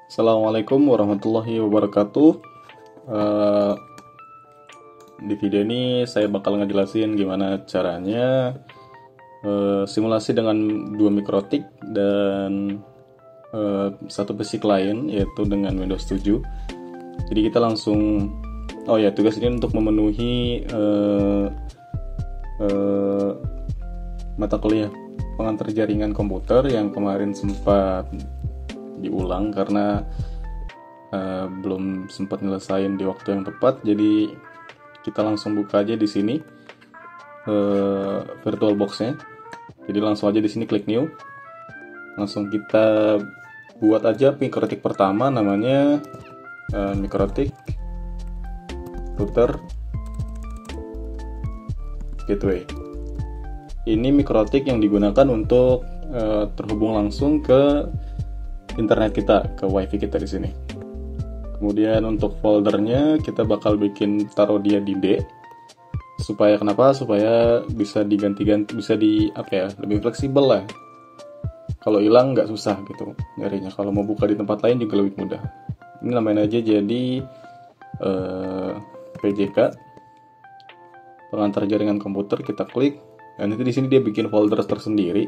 Assalamualaikum warahmatullahi wabarakatuh. Eh, di video ini saya bakal ngejelasin gimana caranya simulasi dengan dua mikrotik dan satu basic lain, yaitu dengan Windows 7. Jadi kita langsung, tugas ini untuk memenuhi mata kuliah pengantar jaringan komputer yang kemarin sempat diulang karena belum sempat nyelesain di waktu yang tepat. Jadi kita langsung buka aja di sini VirtualBox-nya. Jadi langsung aja di sini klik new. Langsung kita buat aja mikrotik pertama, namanya mikrotik router gateway. Ini mikrotik yang digunakan untuk terhubung langsung ke internet kita, ke wifi kita di sini. Kemudian untuk foldernya kita bakal taruh dia di D. Supaya kenapa? Supaya bisa diganti-ganti, bisa lebih fleksibel lah. Kalau hilang nggak susah gitu nyarinya. Kalau mau buka di tempat lain juga lebih mudah. Ini namain aja jadi PJK, pengantar jaringan komputer. Kita klik, dan nanti di sini dia bikin folder tersendiri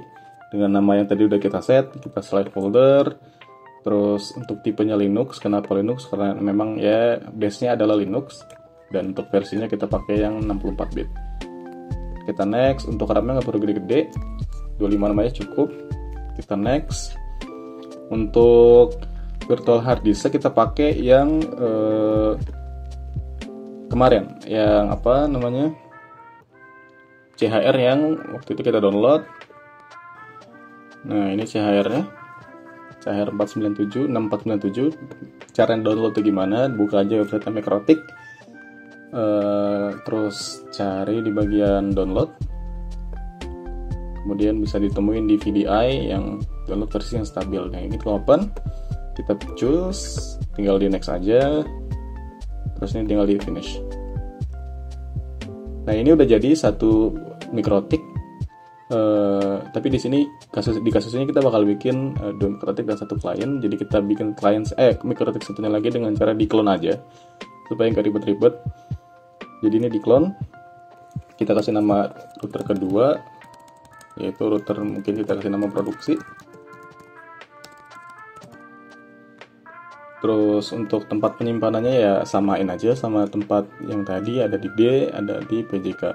dengan nama yang tadi udah kita set. Kita slide folder. Terus untuk tipenya Linux, kenapa Linux? Karena memang ya base-nya adalah Linux, dan untuk versinya kita pakai yang 64 bit. Kita next. Untuk RAM-nya nggak perlu gede-gede, 25 namanya cukup. Kita next. Untuk virtual hard disk kita pakai yang kemarin, yang CHR yang waktu itu kita download. Nah, ini CHR-nya. CHR 6497. Cara download itu gimana? Buka aja website Mikrotik. Terus cari di bagian download. Kemudian bisa ditemuin di VDI yang download versi yang stabil. Nah, ini kita open. Kita choose, tinggal di next aja. Terus ini tinggal di finish. Nah, ini udah jadi satu mikrotik. Tapi di sini di kasus ini kita bakal bikin dua mikrotik dan satu klien. Jadi kita bikin mikrotik satunya lagi dengan cara di clone aja supaya nggak ribet-ribet. Jadi ini di clone, kita kasih nama router kedua, yaitu router, mungkin kita kasih nama produksi. Terus untuk tempat penyimpanannya ya samain aja sama tempat yang tadi, ada di D, ada di PJK.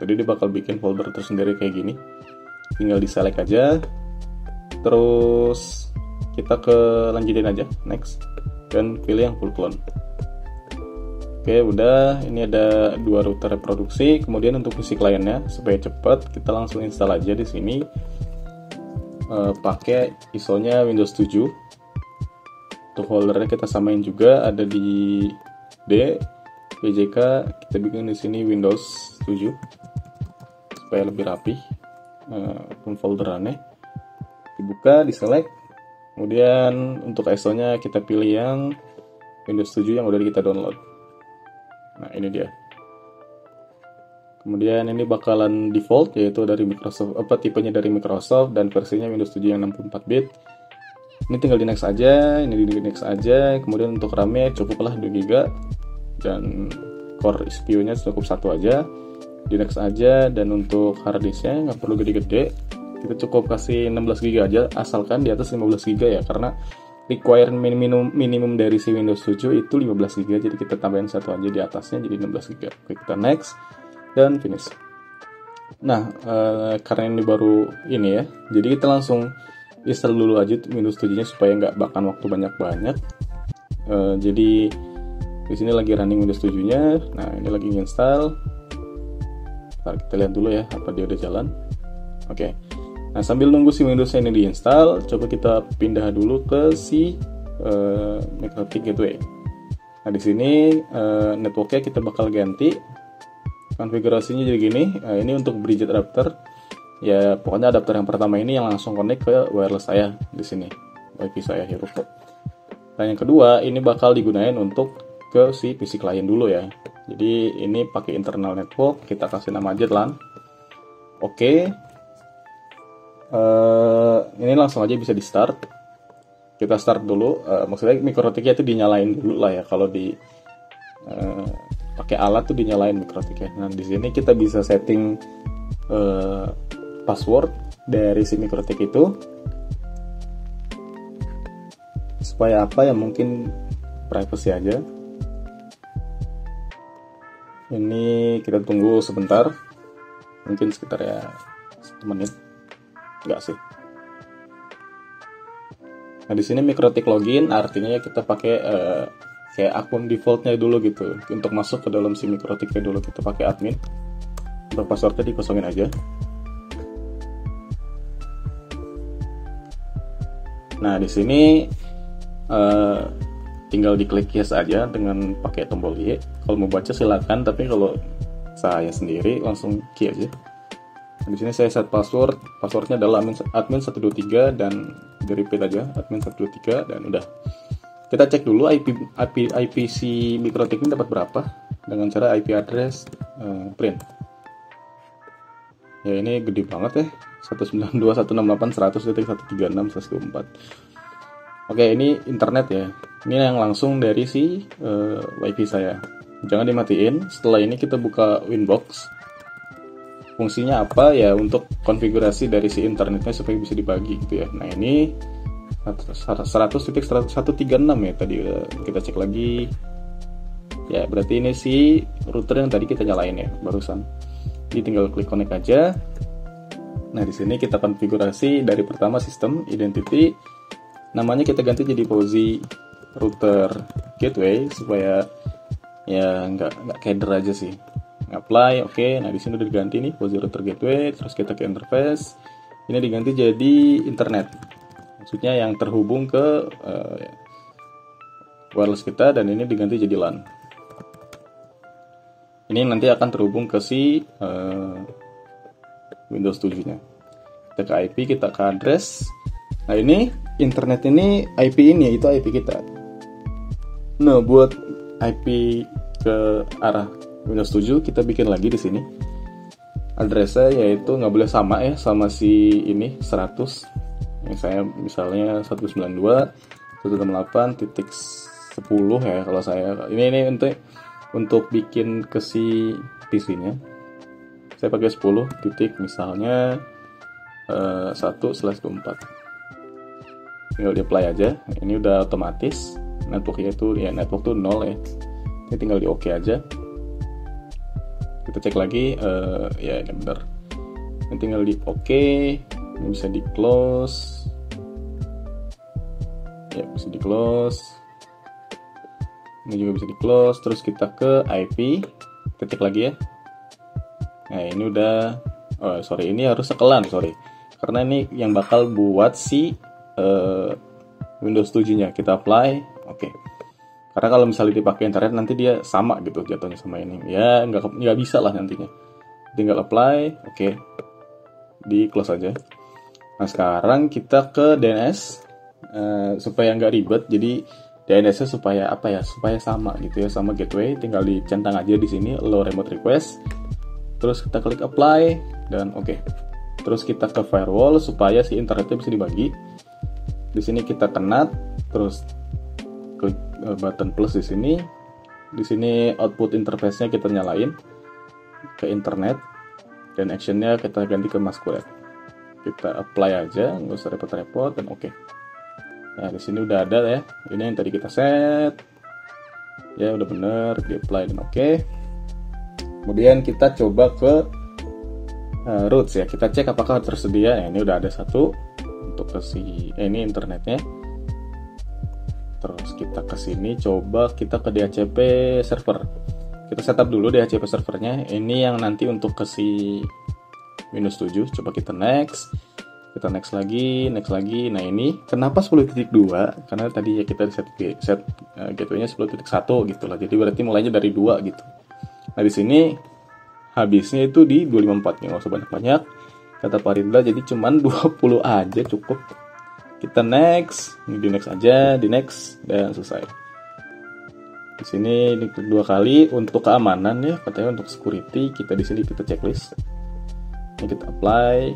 Jadi dia bakal bikin folder tersendiri kayak gini. Tinggal di select aja. Terus kita lanjutin aja, next. Dan pilih yang full clone. Oke, udah. Ini ada dua router reproduksi. Kemudian untuk isi kliennya, supaya cepat, kita langsung install aja di sini. Pakai ISO-nya Windows 7. Untuk foldernya kita samain juga, ada di D, PJK. Kita bikin di sini Windows 7 supaya lebih rapi. Folderannya dibuka, di select. Kemudian untuk ISO-nya kita pilih yang Windows 7 yang udah kita download. Nah, ini dia. Kemudian ini bakalan default, yaitu dari Microsoft, tipenya dari Microsoft, dan versinya Windows 7 yang 64 bit. Ini tinggal di next aja, ini di next aja. Kemudian untuk RAM-nya cukuplah 2 GB, dan core CPU-nya cukup satu aja. Di next aja. Dan untuk hard disk-nya nggak perlu gede-gede, kita cukup kasih 16 GB aja, asalkan di atas 15 GB ya, karena require minimum dari si Windows 7 itu 15 GB, jadi kita tambahin satu aja di atasnya jadi 16 GB. Oke, kita next dan finish. Nah, karena ini baru ini ya, jadi kita langsung install dulu aja Windows 7-nya supaya nggak makan waktu banyak-banyak. Jadi di sini lagi running Windows 7-nya. Nah, ini lagi install. Ntar kita lihat dulu ya apa dia udah jalan. Oke. Nah, sambil nunggu si Windows-nya ini diinstal, coba kita pindah dulu ke si Mikrotik Gateway. Nah, di sini networknya kita bakal ganti. Konfigurasinya jadi gini. Ini untuk bridge adapter. Ya, pokoknya adapter yang pertama ini yang langsung connect ke wireless saya di sini. Wifi saya Hiroko. Nah, yang kedua ini bakal digunain untuk ke si PC client dulu ya. Jadi ini pakai internal network, kita kasih nama aja LAN. Oke. Ini langsung aja bisa di start. Kita start dulu, maksudnya mikrotiknya itu dinyalain dulu lah ya. Kalau di pakai alat tuh dinyalain mikrotiknya. Nah di sini kita bisa setting password dari si mikrotik itu supaya apa ya, mungkin privacy aja. Ini kita tunggu sebentar, mungkin sekitar ya 1 menit, enggak sih. Nah di sini mikrotik login artinya kita pakai kayak akun defaultnya dulu gitu. Untuk masuk ke dalam si mikrotiknya dulu kita pakai admin. Untuk passwordnya dikosongin aja. Nah di sini tinggal diklik yes aja dengan pakai tombol Y. Kalau mau baca silakan, tapi kalau saya sendiri langsung key aja. Nah, di sini saya set passwordnya adalah admin 123 dan di repeat aja admin 123 dan udah. Kita cek dulu IP si mikrotik ini dapat berapa dengan cara IP address print. Ya ini gede banget ya, 192.168.100.136/24. Oke, ini internet ya. Ini yang langsung dari si WiFi saya. Jangan dimatiin. Setelah ini kita buka Winbox. Fungsinya apa ya? Untuk konfigurasi dari si internetnya supaya bisa dibagi gitu ya. Nah ini 100.136 ya tadi udah kita cek lagi. Ya berarti ini si router yang tadi kita nyalain ya barusan. Jadi tinggal klik connect aja. Nah di sini kita konfigurasi dari pertama sistem identity. Namanya kita ganti jadi POSI router gateway supaya ya nggak keder aja sih. Apply, oke. Nah di sini udah diganti nih POSI router gateway. Terus kita ke interface. Ini diganti jadi internet. Maksudnya yang terhubung ke wireless kita, dan ini diganti jadi LAN. Ini nanti akan terhubung ke si Windows 7-nya. Kita ke IP, kita ke address. Nah ini internet ini IP ini itu IP kita. Nah buat IP ke arah Windows 7 kita bikin lagi di sini. Addressnya yaitu nggak boleh sama ya sama si ini 100. Yang saya misalnya 192.168.10 ya kalau saya. Ini untuk bikin ke si PC-nya. Saya pakai 10 titik misalnya 1/24. Tinggal di apply aja. Ini udah otomatis networknya itu ya, network tuh 0 ya. Ini tinggal di OK aja. Kita cek lagi ya ini benar. Ini tinggal di OK. Ini bisa di close. Ya bisa di close. Ini juga bisa di close. Terus kita ke IP. Kita cek lagi ya. Nah ini udah ini harus sekelan karena ini yang bakal buat si Windows 7-nya. Kita apply, oke. Karena kalau misalnya dipakai internet nanti dia sama gitu jatuhnya sama ini. Ya nggak bisa lah nantinya. Tinggal apply, oke. Di close aja. Nah sekarang kita ke DNS supaya nggak ribet. Jadi DNS-nya supaya apa ya? Supaya sama gitu ya sama gateway. Tinggal dicentang aja di sini allow remote request. Terus kita klik apply dan oke. Terus kita ke firewall supaya si internetnya bisa dibagi. Di sini kita kenat, terus klik button plus di sini. Di sini output interface-nya kita nyalain ke internet dan action-nya kita ganti ke masquerade. Kita apply aja, nggak usah repot-repot dan oke. Nah di sini udah ada ya. Ini yang tadi kita set. Ya udah bener, di apply dan oke. Kemudian kita coba ke roots ya. Kita cek apakah tersedia. Ya, ini udah ada satu. Untuk ke ini internetnya. Terus kita ke sini coba kita ke DHCP server. Kita setup dulu DHCP servernya. Ini yang nanti untuk ke si Windows 7. Coba kita next. Kita next lagi. Nah ini kenapa 10.2? Karena tadi ya kita set gateway-nya 10.1 gitu lah. Jadi berarti mulainya dari 2 gitu. Nah di sini habisnya itu di 254 nya, nggak usah banyak-banyak. Kata Parindra jadi cuman 20 aja cukup. Kita next, ini di next aja, di next dan selesai. Di sini diklik 2 kali untuk keamanan ya, katanya untuk security kita di sini kita checklist. Ini kita apply.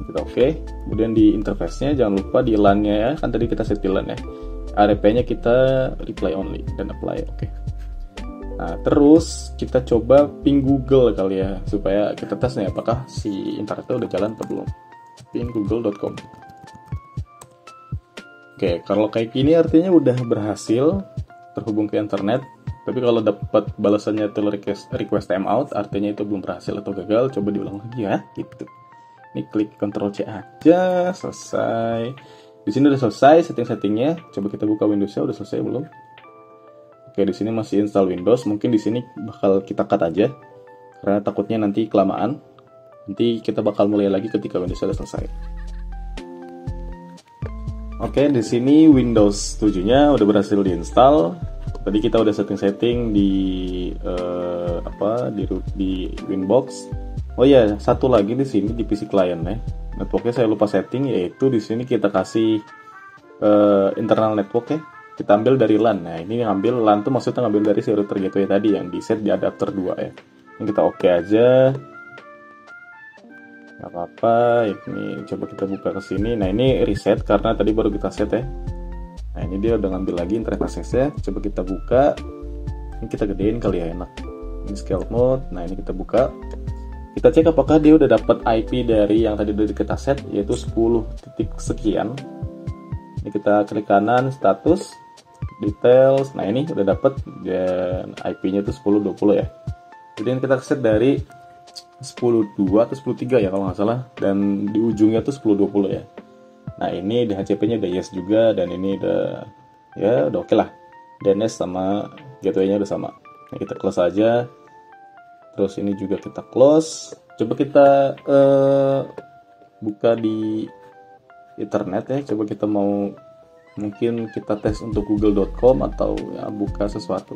kita oke. Kemudian di interface-nya jangan lupa di LAN-nya ya, kan tadi kita set di LAN ya. RP-nya kita reply only dan apply, oke. Nah, terus kita coba ping Google kali ya, supaya kita tes nih apakah si internetnya udah jalan atau belum. Ping google.com. Oke, kalau kayak gini artinya udah berhasil terhubung ke internet. Tapi kalau dapat balasannya till request timeout, artinya itu belum berhasil atau gagal. Coba diulang lagi ya, gitu. Ini klik Ctrl C aja, selesai. Di sini udah selesai setting-settingnya. Coba kita buka Windows-nya, udah selesai belum? Oke, di sini masih install Windows. Mungkin di sini bakal kita cut aja, karena takutnya nanti kelamaan. Nanti kita bakal mulai lagi ketika Windows udah selesai. Oke, di sini Windows 7-nya udah berhasil diinstal. Tadi kita udah setting-setting di di Winbox. Oh iya, satu lagi di sini di PC client ya. Networknya saya lupa setting, yaitu di sini kita kasih internal network ya. Kita ambil dari LAN. Nah, ini ngambil LAN tuh maksudnya ngambil dari si router gateway tadi yang di set di adapter 2 ya. Ini kita oke aja. Nggak apa-apa, ini coba kita buka ke sini. Nah, ini reset karena tadi baru kita set ya. Nah, ini dia udah ngambil lagi internet aksesnya. Coba kita buka. Ini kita gedein kali ya, enak. Ini scale mode. Nah, ini kita buka. Kita cek apakah dia udah dapat IP dari yang tadi udah kita set, yaitu 10 titik sekian. Ini kita klik kanan, status, details. Nah, ini udah dapat, dan IP-nya itu 10.20 ya. Jadi ini kita set dari 10.2 atau 10.3 ya kalau nggak salah, dan di ujungnya tuh 10.20 ya. Nah, ini DHCP-nya udah yes juga, dan ini udah ya udah oke lah. DNS sama gateway-nya udah sama. Nah, kita close aja. Terus ini juga kita close. Coba kita buka di internet ya. Coba kita mau, mungkin kita tes untuk google.com atau ya buka sesuatu.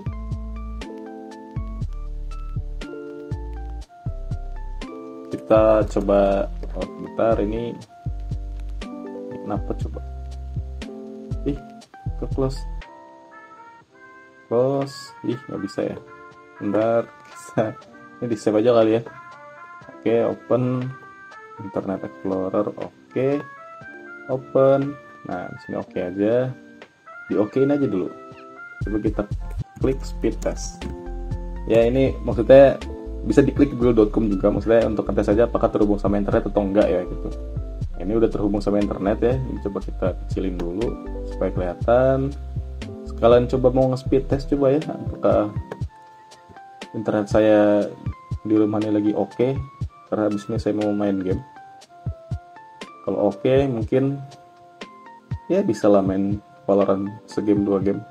Kita coba, bentar, ini kenapa coba ke close nggak bisa ya, bentar. Ini di save aja kali ya. Oke, open Internet Explorer, oke, open. Nah, di sini oke aja, di okein aja dulu. Coba kita klik speed test ya. Ini maksudnya bisa diklik google.com juga, maksudnya untuk ngetes saja apakah terhubung sama internet atau enggak ya gitu. Ini udah terhubung sama internet ya. Ini coba kita kecilin dulu supaya kelihatan. Sekalian coba mau nge-speed test coba ya, apakah internet saya di rumah ini lagi oke, karena habis ini saya mau main game. Kalau oke, mungkin ya bisa lah main Valorant segame 2 game.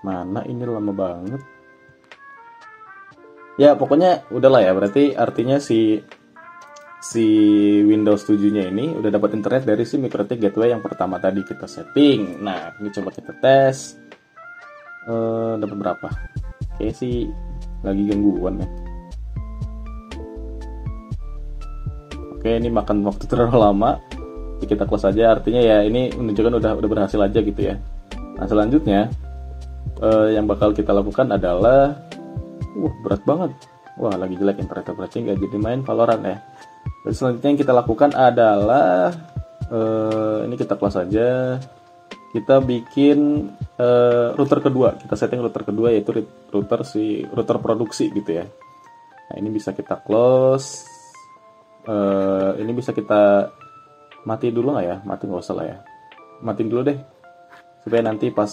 Mana ini lama banget. Ya pokoknya udahlah ya, berarti artinya si Windows 7-nya ini udah dapat internet dari si MikroTik gateway yang pertama tadi kita setting. Nah, ini coba kita tes. Dapat berapa? Kayaknya sih lagi gangguan ya. Oke, ini makan waktu terlalu lama. Jadi kita close aja, artinya ya ini menunjukkan udah berhasil aja gitu ya. Nah, selanjutnya yang bakal kita lakukan adalah berat banget. Wah, lagi jelek internet, berarti nggak jadi main Valorant ya. Terus selanjutnya yang kita lakukan adalah ini kita close aja. Kita bikin router kedua. Kita setting router kedua, yaitu router produksi gitu ya. Nah, ini bisa kita close. Ini bisa kita mati dulu nggak ya? Mati nggak usah lah ya. Matiin dulu deh, supaya nanti pas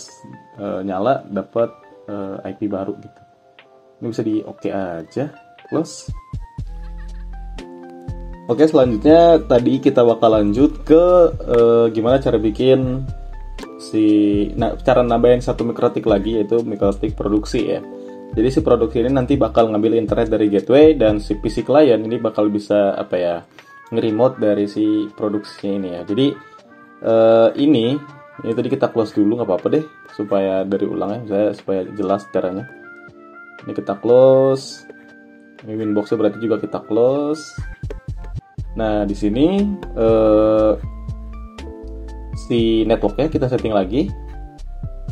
nyala dapat IP baru gitu. Ini bisa di oke aja, close. Oke, selanjutnya tadi kita bakal lanjut ke gimana cara bikin cara nambahin satu MikroTik lagi, yaitu MikroTik produksi ya. Jadi si produksi ini nanti bakal ngambil internet dari gateway, dan si PC client ini bakal bisa nge-remote dari si produksinya ini ya. Jadi ini tadi kita close dulu, nggak apa-apa deh, supaya dari ulang ya, supaya jelas caranya. Ini kita close. Ini Winbox-nya berarti juga kita close. Nah, di sini si networknya kita setting lagi.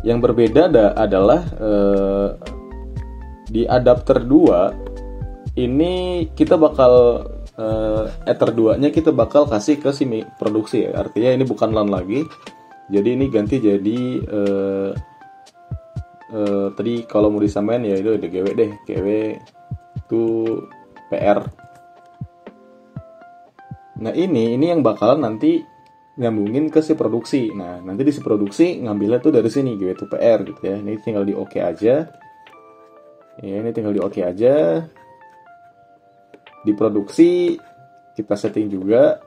Yang berbeda adalah di adapter 2 ini kita bakal Ether 2-nya kita bakal kasih ke si produksi ya. Artinya ini bukan LAN lagi. Jadi ini ganti jadi tadi kalau mau disamain ya itu udah GW deh. GW itu PR. Nah ini yang bakalan nanti nyambungin ke si produksi. Nah nanti di si produksi ngambilnya tuh dari sini GW to PR gitu ya. Ini tinggal di OK aja. Ya ini tinggal di OK aja. Di produksi kita setting juga.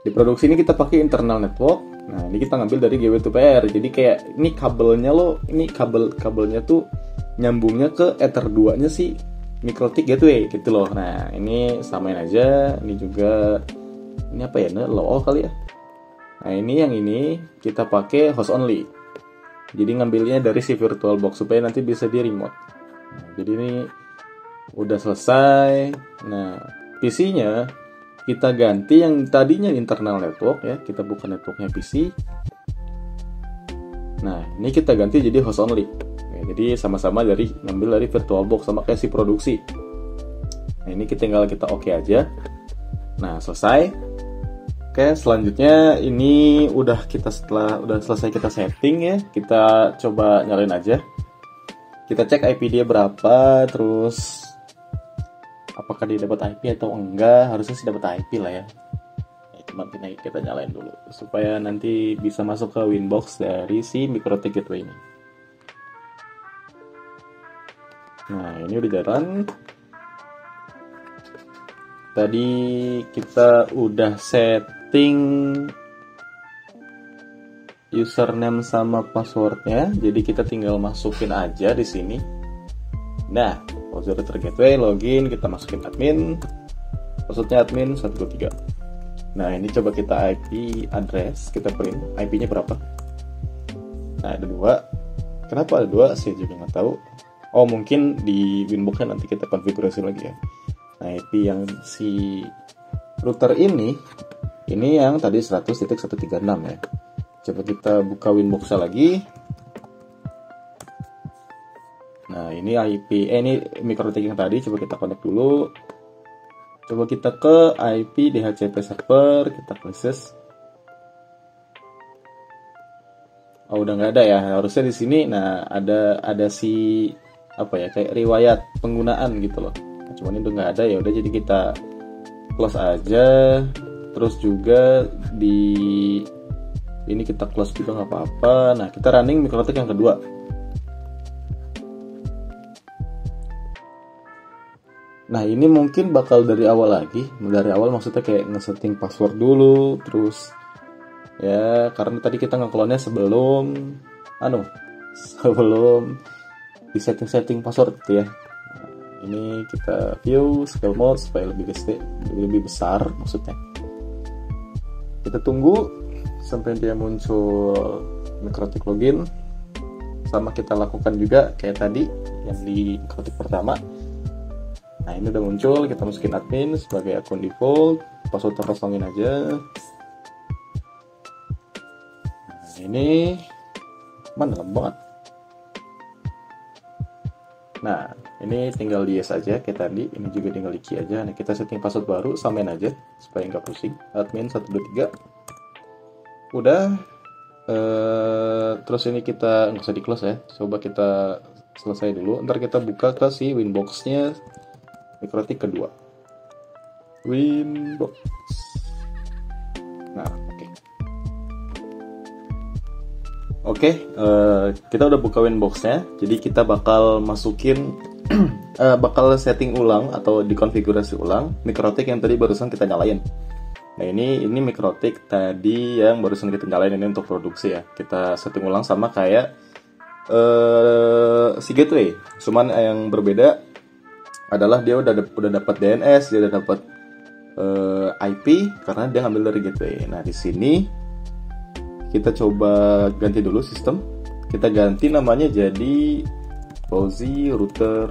Di produksi ini kita pakai internal network. Nah ini kita ngambil dari GW to PR. Jadi kayak ini kabelnya ini kabelnya tuh nyambungnya ke Ether 2 nya sih MikroTik gateway gitu loh. Nah ini samain aja. Ini juga ini apa ya, low kali ya. Nah yang ini kita pakai host only. Jadi ngambilnya dari si VirtualBox supaya nanti bisa di remote. Nah, jadi ini udah selesai. Nah PC-nya kita ganti yang tadinya internal network ya. Kita buka networknya PC. Nah ini kita ganti jadi host only. Jadi sama-sama ngambil dari VirtualBox sama kayak si produksi. Nah ini tinggal kita OK aja. Nah selesai. Oke, selanjutnya ini udah selesai kita setting ya. Kita coba nyalain aja. Kita cek IP dia berapa, terus apakah dia dapat IP atau enggak. Harusnya sih dapat IP lah ya. Cuma kita nyalain dulu supaya nanti bisa masuk ke Winbox dari si MikroTik gateway ini. Nah ini udah jalan. Tadi kita udah setting username sama passwordnya, jadi kita tinggal masukin aja di sini. Nah, password gateway, login, kita masukin admin, passwordnya admin 123. Nah ini coba kita IP address, kita print IP-nya berapa. Nah ada 2. Kenapa ada 2? Saya juga nggak tahu. Oh mungkin di Winbox-nya nanti kita konfigurasi lagi ya. Nah IP yang si router ini yang tadi 100.136 ya. Coba kita buka Winbox-nya lagi. Nah ini IP ini MikroTik yang tadi, coba kita connect dulu. Coba kita ke IP DHCP server, kita classes. Oh udah nggak ada ya, harusnya di sini. Nah ada si apa ya, kayak riwayat penggunaan gitu loh. Nah, cuman itu nggak ada, ya udah jadi kita close aja. Terus juga di ini kita close juga nggak apa-apa. Nah kita running MikroTik yang kedua. Nah ini mungkin bakal dari awal lagi. Dari awal maksudnya kayak ngesetting password dulu, terus ya karena tadi kita ngeklonnya sebelum di setting password gitu ya. Nah, ini kita view scale mode supaya lebih besar maksudnya. Kita tunggu sampai dia muncul MikroTik login. Sama kita lakukan juga kayak tadi yang di MikroTik pertama. Nah ini udah muncul, kita masukin admin sebagai akun default, password terkosongin aja. Nah ini mana lama banget. Nah ini tinggal di yes aja kayak tadi, ini juga tinggal di key aja. Nah kita setting password baru, samain aja supaya nggak pusing. Admin 123. Udah. Terus ini kita nggak usah di close ya. Coba kita selesai dulu. Ntar kita buka ke si Winbox-nya MikroTik kedua. Winbox. Nah Oke, kita udah buka Winbox-nya. Jadi kita bakal masukin bakal setting ulang atau dikonfigurasi ulang MikroTik yang tadi barusan kita nyalain. Nah ini MikroTik tadi yang barusan kita nyalain, ini untuk produksi ya. Kita setting ulang sama kayak si gateway. Cuman yang berbeda adalah dia udah dapat DNS, dia udah dapat IP karena dia ngambil dari gateway. Nah di sini kita coba ganti dulu sistem. Kita ganti namanya jadi Fauzi Router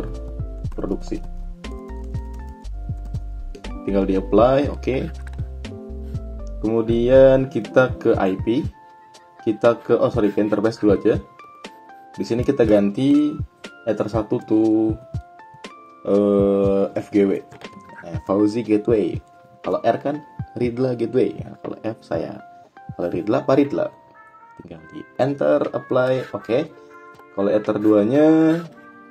Produksi. Tinggal di apply, oke. Kemudian kita ke IP, kita ke interface dulu aja. Di sini kita ganti Ether 1 to FGW. Fauzi Gateway. Kalau R kan Ridla Gateway. Kalau F saya. Kalau Ridla Paridla. Tinggal di enter, apply, oke. Kalau Ether 2-nya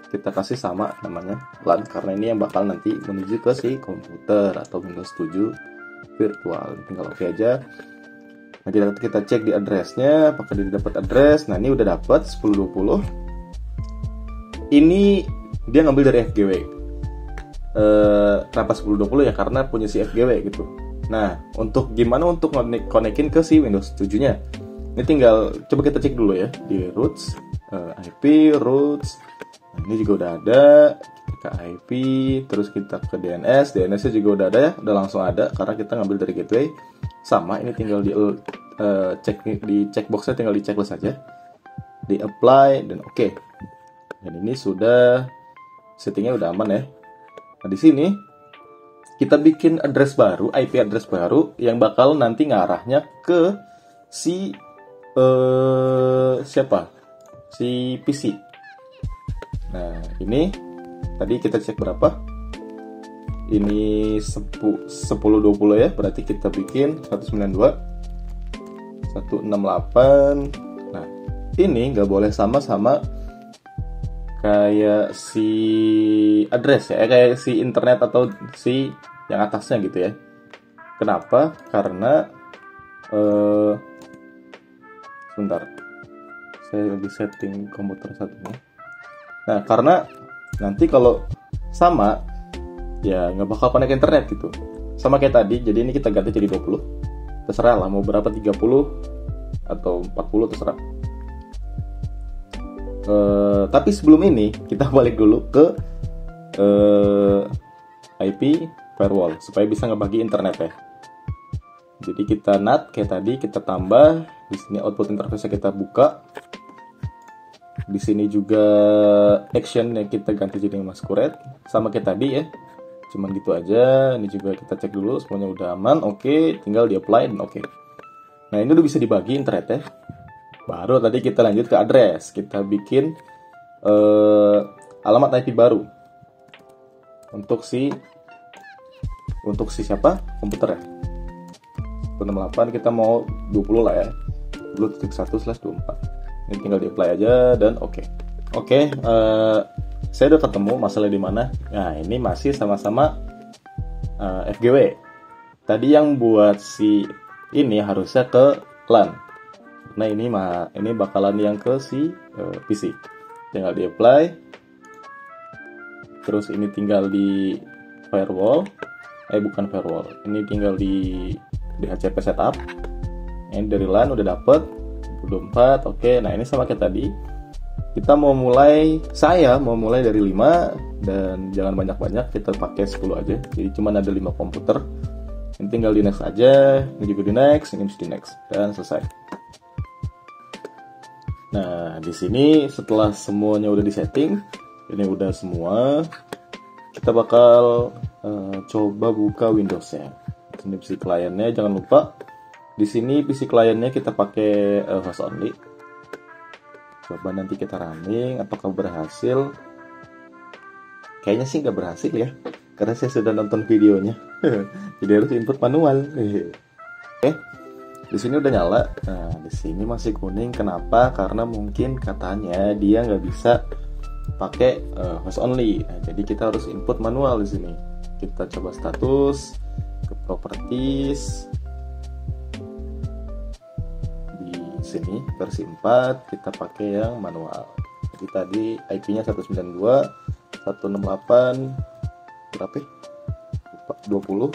kita kasih sama namanya LAN, karena ini yang bakal nanti menuju ke si komputer atau Windows 7 virtual. Tinggal oke aja. Nah, kita cek di address-nya, apakah dia dapat address. Nah, ini udah dapat 1020. Ini dia ngambil dari FGW. Kenapa 1020 ya? Karena punya si FGW gitu. Nah, untuk gimana untuk konekin ke si Windows 7-nya? Ini tinggal coba kita cek dulu ya di roots, IP, roots. Nah, ini juga udah ada. Kita ke IP, terus kita ke DNS. DNS-nya juga udah ada ya, udah langsung ada karena kita ngambil dari gateway. Sama, ini tinggal di cek di checkbox-nya, tinggal di checklist saja. Di apply dan oke. Dan ini sudah settingnya udah aman ya. Nah, di sini kita bikin address baru, IP address baru yang bakal nanti ngarahnya ke si siapa? Si PC. Nah, ini tadi kita cek berapa? Ini 1020 ya, berarti kita bikin 192 168. Nah, ini nggak boleh sama-sama kayak si address ya, kayak si internet atau si yang atasnya gitu ya. Kenapa? Karena sebentar, saya lagi setting komputer satunya. Nah, karena nanti kalau sama ya nggak bakal connect internet gitu, sama kayak tadi. Jadi ini kita ganti jadi 20, terserah lah mau berapa, 30 atau 40 terserah. Tapi sebelum ini kita balik dulu ke IP firewall supaya bisa ngebagi internet ya. Jadi kita NAT kayak tadi, kita tambah di sini output interface kita buka. Di sini juga action yang kita ganti jadi masquerade sama kayak tadi ya. Cuman gitu aja. Ini juga kita cek dulu semuanya udah aman. Oke, tinggal di apply dan oke. Nah, ini udah bisa dibagi internet ya. Baru tadi kita lanjut ke address. Kita bikin alamat IP baru untuk si siapa? Komputer ya. 168 kita mau 20 lah ya. 20.1/24. Ini tinggal di apply aja dan oke. Oke, saya udah ketemu masalah di mana. Nah, ini masih sama-sama FGW. Tadi yang buat si ini harusnya ke LAN. Nah, ini bakalan yang ke si PC. Tinggal di apply. Terus ini tinggal di firewall. Bukan firewall. Ini tinggal di DHCP setup. Ini dari LAN udah dapet 24. Oke, nah ini sama kayak tadi. Kita saya mau mulai dari 5 dan jangan banyak-banyak, kita pakai 10 aja. Jadi cuma ada 5 komputer. Ini tinggal di next aja, ini juga di next, ini mesti di next dan selesai. Nah, di sini setelah semuanya udah disetting, ini udah semua, kita bakal coba buka Windows-nya. Ini PC kliennya, jangan lupa di sini PC kliennya kita pakai host only. Coba nanti kita running apakah berhasil. Kayaknya sih nggak berhasil ya, karena saya sudah nonton videonya. Jadi harus input manual. Oke, di sini udah nyala. Nah, di sini masih kuning. Kenapa? Karena mungkin katanya dia nggak bisa pakai host only. Nah, jadi kita harus input manual di sini. Kita coba status ke properties. Sini versi 4 kita pakai yang manual. Jadi tadi IP-nya 192 168 berapa ya? 20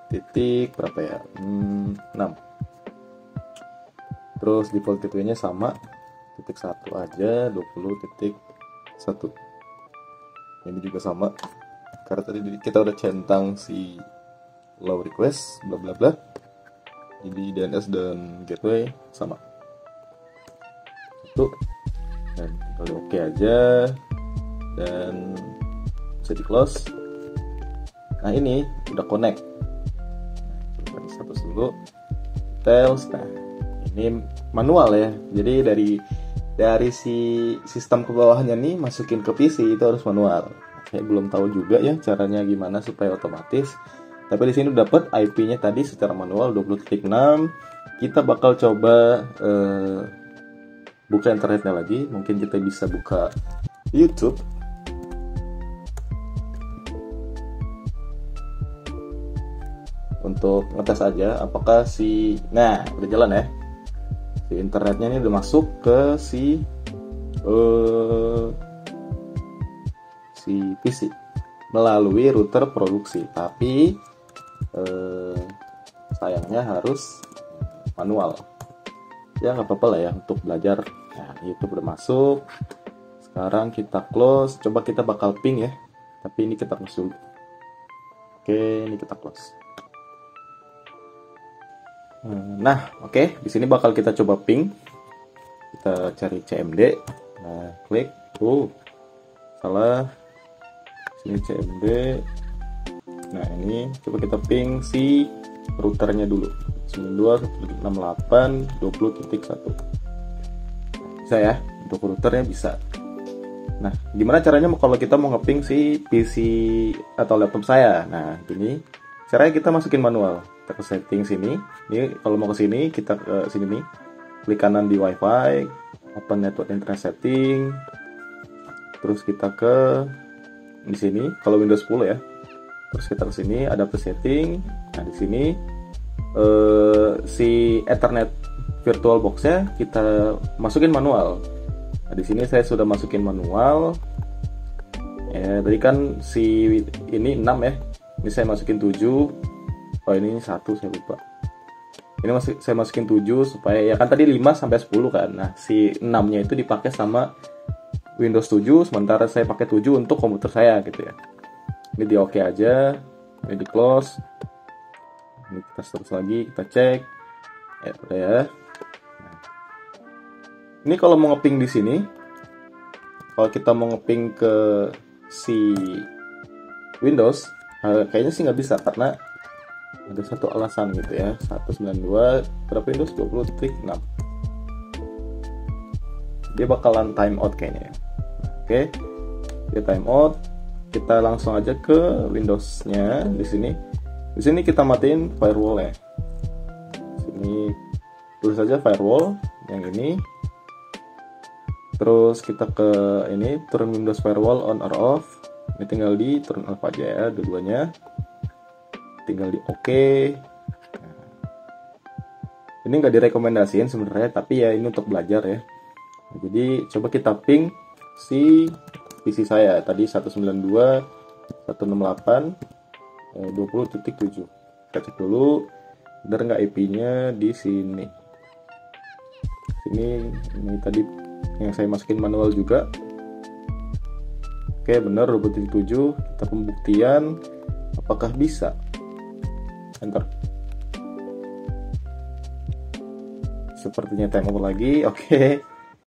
titik berapa ya? 6. Terus default gateway-nya sama titik 1 aja, 20.1. Ini juga sama. Karena tadi kita udah centang si low request bla bla bla. Jadi DNS dan gateway sama. Itu dan tinggal oke aja dan bisa di close. Nah, ini udah connect. Coba di status dulu. Details. Nah, ini manual ya. Jadi dari si sistem ke bawahnya nih masukin ke PC itu harus manual. Saya belum tahu juga ya caranya gimana supaya otomatis. Tapi di sini udah dapat IP-nya tadi secara manual 20.6. Kita bakal coba buka internetnya lagi. Mungkin kita bisa buka YouTube. Untuk ngetes aja apakah nah udah jalan ya, si internetnya ini udah masuk ke si PC melalui router produksi, tapi sayangnya harus manual. Ya nggak apa-apa lah ya untuk belajar. Nah, YouTube udah masuk. Sekarang kita close. Coba kita bakal ping ya, tapi ini kita close dulu. Oke, ini kita close. Nah, oke, di sini bakal kita coba ping. Kita cari CMD. Nah, klik. Salah. Sini CMD. Nah, ini coba kita ping si routernya dulu. 92.168.20.1. Bisa ya, untuk routernya bisa. Nah, gimana caranya kalau kita mau ngeping si PC atau laptop saya? Nah, gini. Caranya kita masukin manual. Kita ke setting sini. Ini kalau mau ke sini, kita ke sini nih. Klik kanan di Wi-Fi, open network internet setting. Terus kita ke di sini kalau Windows 10 ya. Terus kita ke sini adaptive setting. Nah, di sini si Ethernet virtual box-nya kita masukin manual. Nah, di sini saya sudah masukin manual. Ya, tadi kan si ini 6 ya. Ini saya masukin 7. Oh, ini 1 saya lupa. Ini saya masukin 7 supaya ya kan tadi 5 sampai 10 kan. Nah, si 6-nya itu dipakai sama Windows 7 sementara saya pakai 7 untuk komputer saya gitu ya. Ini di oke aja. Ini di close. Ini kita terus lagi, kita cek. Ya, udah ya. Nah. Ini kalau mau ngeping di sini, kalau kita mau ngeping ke si Windows, kayaknya sih nggak bisa karena ada satu alasan gitu ya. 192 berapa Windows 20.6. Dia bakalan time out kayaknya ya. Oke. Dia time out. Kita langsung aja ke Windows-nya di sini. Di sini kita matiin firewall ya. Sini tulis saja firewall yang ini. Terus kita ke ini turn Windows firewall on or off. Ini tinggal di turn off aja ya dua-duanya. Tinggal di oke. Nah, ini nggak direkomendasiin sebenarnya, tapi ya ini untuk belajar ya. Nah, jadi coba kita ping si PC saya tadi 192.168.20.7. Kita cek dulu benar nggak IP-nya di sini. Ini tadi yang saya masukin manual juga. Oke, benar 20.7. Kita pembuktian apakah bisa. Enter. Sepertinya time over lagi. Oke.